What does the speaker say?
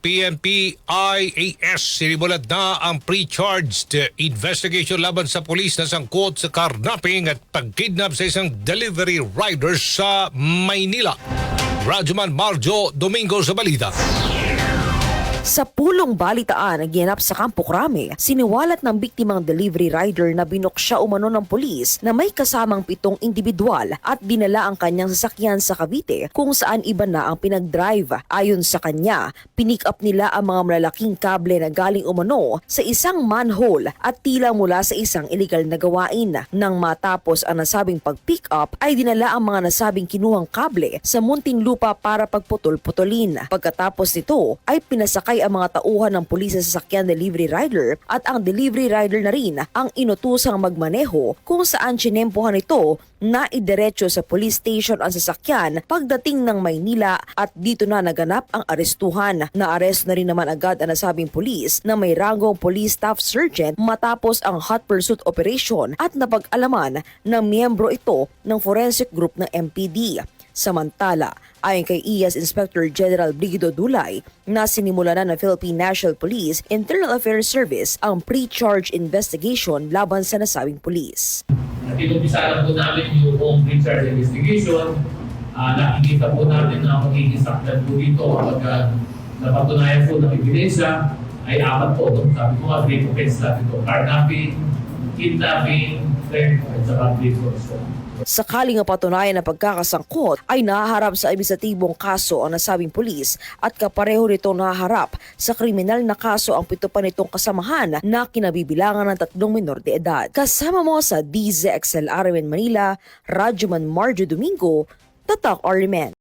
PNP IAS sinimulat na ang pre-charged investigation laban sa pulis na sangkot sa karnaping at pagkidnap sa isang delivery rider sa Maynila. Rajuman Marjo Domingo sa balita. Sa pulong balitaan na ginanap sa Campo Crame, siniwalat ng biktimang delivery rider na binuksya umano ng pulis na may kasamang 7 individual at dinala ang kanyang sasakyan sa Cavite kung saan iba na ang pinag-drive. Ayon sa kanya, pinick up nila ang mga malalaking kable na galing umano sa isang manhole at tila mula sa isang illegal na gawain. Nang matapos ang nasabing pag-pick up ay dinala ang mga nasabing kinuhang kable sa Muntinlupa para pagputol-putulin. Pagkatapos nito ay pinasakay ang mga tauhan ng pulis sa sasakyan delivery rider at ang delivery rider na rin ang inutusang magmaneho kung saan sinempohan ito na idiretso sa police station ang sasakyan pagdating ng Maynila at dito na naganap ang arestuhan. Naaresto na rin naman agad ang nasabing pulis na may ranggong police staff sergeant matapos ang hot pursuit operation at napag-alaman ng miyembro ito ng forensic group ng MPD. Samantala, ayon kay IAS Inspector General Brigido Dulay na sinimula na ng Philippine National Police Internal Affairs Service ang pre-charge investigation laban sa nasabing pulis. Inumpisa lang po namin yung buong pre-charge investigation. Nakikita po namin na magiging saktan po dito kapag napatunayan po ng ebidensya ay 4 po. Sabi ko nga, 3 offense natin ito. Carnapping, kidnapping, theft, at saka pre-extortion. Sakaling patunayan na pagkakasangkot ay nahaharap sa administratibong kaso ang nasabing pulis at kapareho nito nahaharap sa kriminal na kaso ang 7 pa nitong kasamahan na kinabibilangan ng 3 menor de edad. Kasama mo sa DZXL RMN Manila, Rajuman Marjo Domingo, Tatak Arimen.